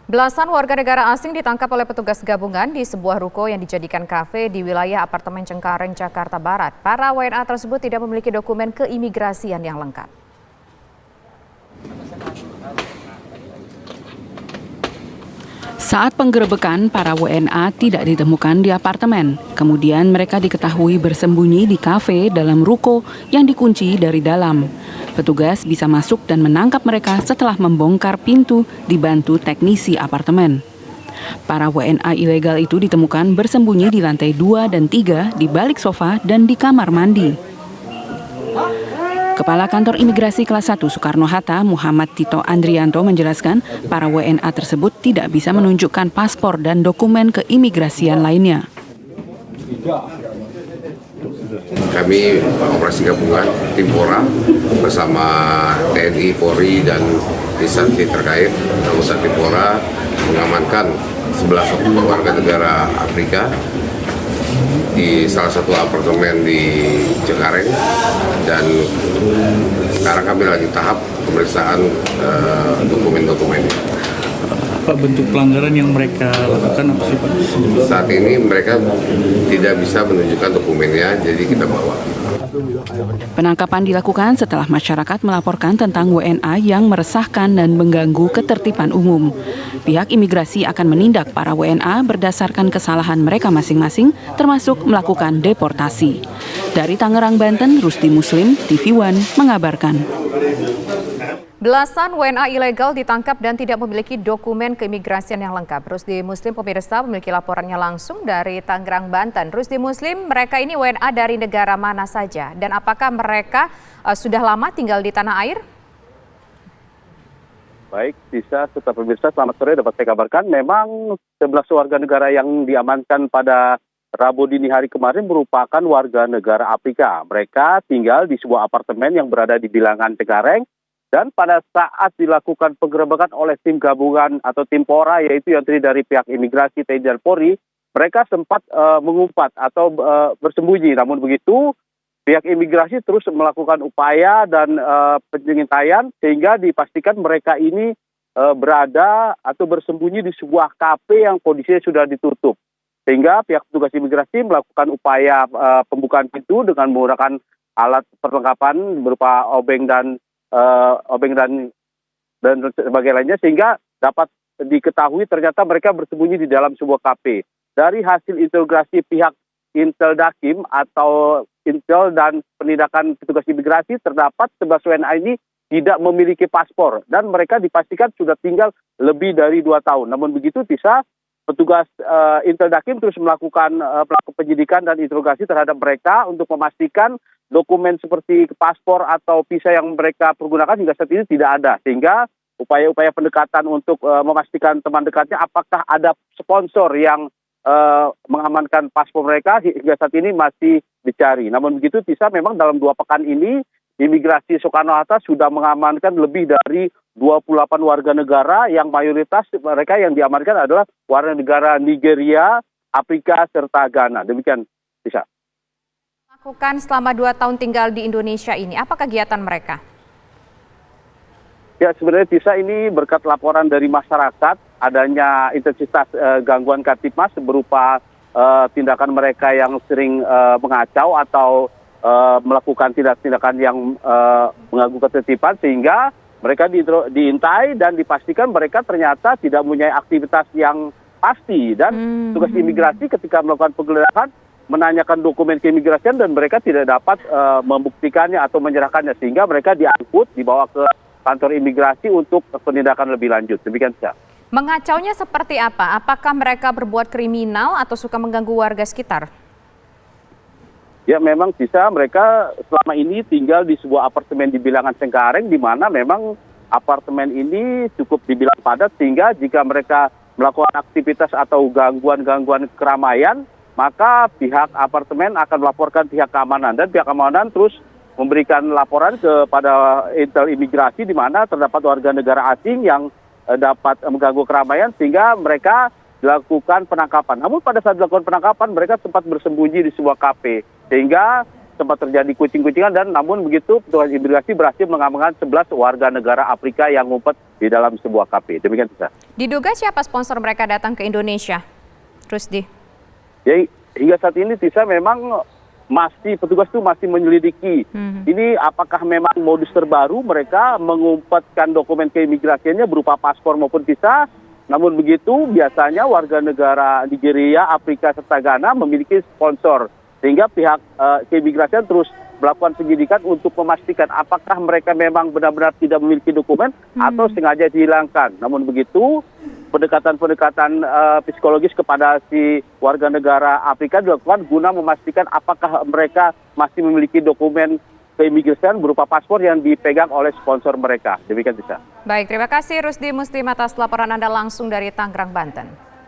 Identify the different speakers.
Speaker 1: Belasan warga negara asing ditangkap oleh petugas gabungan di sebuah ruko yang dijadikan kafe di wilayah apartemen Cengkareng, Jakarta Barat. Para WNA tersebut tidak memiliki dokumen keimigrasian yang lengkap.
Speaker 2: Saat penggerebekan, para WNA tidak ditemukan di apartemen. Kemudian mereka diketahui bersembunyi di kafe dalam ruko yang dikunci dari dalam. Petugas bisa masuk dan menangkap mereka setelah membongkar pintu dibantu teknisi apartemen. Para WNA ilegal itu ditemukan bersembunyi di lantai 2 dan 3 di balik sofa dan di kamar mandi. Kepala Kantor Imigrasi Kelas 1 Soekarno-Hatta, Muhammad Tito Andrianto menjelaskan para WNA tersebut tidak bisa menunjukkan paspor dan dokumen keimigrasian lainnya.
Speaker 3: Kami operasi gabungan tim Pora bersama TNI, Polri dan instansi terkait anggota tim Pora mengamankan 11 warga negara Afrika di salah satu apartemen di Cengkareng, dan sekarang kami lagi tahap pemeriksaan dokumen-dokumennya.
Speaker 4: Pak, bentuk pelanggaran yang mereka lakukan apa sih, Pak?
Speaker 3: Saat ini mereka tidak bisa menunjukkan dokumennya, jadi kita bawa.
Speaker 2: Penangkapan dilakukan setelah masyarakat melaporkan tentang WNA yang meresahkan dan mengganggu ketertiban umum. Pihak imigrasi akan menindak para WNA berdasarkan kesalahan mereka masing-masing, termasuk melakukan deportasi. Dari Tangerang, Banten, Rusdi Muslim, TV One mengabarkan.
Speaker 1: Belasan WNA ilegal ditangkap dan tidak memiliki dokumen keimigrasian yang lengkap. Rusdi Muslim pemirsa memiliki laporannya langsung dari Tangerang, Banten. Rusdi Muslim, mereka ini WNA dari negara mana saja? Dan apakah mereka sudah lama tinggal di tanah air?
Speaker 5: Baik, bisa serta pemirsa, selamat sore. Dapat saya kabarkan, memang 11 warga negara yang diamankan pada Rabu dini hari kemarin merupakan warga negara Afrika. Mereka tinggal di sebuah apartemen yang berada di bilangan Cengkareng. Dan pada saat dilakukan penggerebekan oleh tim gabungan atau tim Pora, yaitu yang terdiri dari pihak imigrasi, TNI, dan Polri, mereka sempat mengumpat atau bersembunyi. Namun begitu, pihak imigrasi terus melakukan upaya dan pengintaian sehingga dipastikan mereka ini berada atau bersembunyi di sebuah kafe yang kondisinya sudah ditutup. Sehingga pihak petugas imigrasi melakukan upaya pembukaan pintu dengan menggunakan alat perlengkapan berupa obeng dan sebagainya lainnya, sehingga dapat diketahui ternyata mereka bersembunyi di dalam sebuah kafe. Dari hasil interogasi pihak Intel Dakim atau Intel dan penindakan petugas imigrasi, terdapat 11 WNA ini tidak memiliki paspor dan mereka dipastikan sudah tinggal lebih dari 2 tahun. Namun begitu, bisa petugas Intel Dakim terus melakukan penyidikan dan interogasi terhadap mereka untuk memastikan dokumen seperti paspor atau visa yang mereka pergunakan hingga saat ini tidak ada. Sehingga upaya-upaya pendekatan untuk memastikan teman dekatnya apakah ada sponsor yang mengamankan paspor mereka hingga saat ini masih dicari. Namun begitu, bisa memang dalam 2 pekan ini imigrasi Soekarno-Hatta sudah mengamankan lebih dari 28 warga negara yang mayoritas mereka yang diamankan adalah warga negara Nigeria, Afrika, serta Ghana. Demikian, bisa.
Speaker 1: Lakukan selama 2 tahun tinggal di Indonesia ini, apa kegiatan mereka?
Speaker 5: Ya, sebenarnya bisa ini berkat laporan dari masyarakat adanya intensitas gangguan Kamtipmas berupa tindakan mereka yang sering mengacau atau melakukan tindakan yang mengganggu ketertiban, sehingga mereka diintai dan dipastikan mereka ternyata tidak mempunyai aktivitas yang pasti. Dan tugas imigrasi ketika melakukan penggeledahan menanyakan dokumen keimigrasian dan mereka tidak dapat membuktikannya atau menyerahkannya, sehingga mereka diangkut, dibawa ke kantor imigrasi untuk penindakan lebih lanjut. Demikian saja.
Speaker 1: Mengacaunya seperti apa? Apakah mereka berbuat kriminal atau suka mengganggu warga sekitar?
Speaker 5: Ya, memang bisa. Mereka selama ini tinggal di sebuah apartemen di bilangan Cengkareng, di mana memang apartemen ini cukup dibilang padat, sehingga jika mereka melakukan aktivitas atau gangguan-gangguan keramaian, maka pihak apartemen akan melaporkan pihak keamanan, dan pihak keamanan terus memberikan laporan kepada Intel Imigrasi di mana terdapat warga negara asing yang dapat mengganggu keramaian, sehingga mereka dilakukan penangkapan. Namun pada saat dilakukan penangkapan, mereka sempat bersembunyi di sebuah kafe, sehingga sempat terjadi kucing-kucingan dan namun begitu petugas imigrasi berhasil mengamankan 11 warga negara Afrika yang ngumpet di dalam sebuah kafe. Demikian Tisa.
Speaker 1: Diduga siapa sponsor mereka datang ke Indonesia? Rusdi.
Speaker 5: Jadi hingga saat ini Tisa memang petugas itu masih menyelidiki. Ini apakah memang modus terbaru mereka mengumpetkan dokumen keimigrasiannya berupa paspor maupun visa. Namun begitu biasanya warga negara Nigeria, Afrika serta Ghana memiliki sponsor. Sehingga pihak keimigrasian terus melakukan penyidikan untuk memastikan apakah mereka memang benar-benar tidak memiliki dokumen atau sengaja dihilangkan. Namun begitu, pendekatan-pendekatan psikologis kepada si warga negara Afrika dilakukan guna memastikan apakah mereka masih memiliki dokumen keimigrasian berupa paspor yang dipegang oleh sponsor mereka. Demikian bisa.
Speaker 1: Baik, terima kasih Rusdi Muslim atas laporan Anda langsung dari Tangerang, Banten.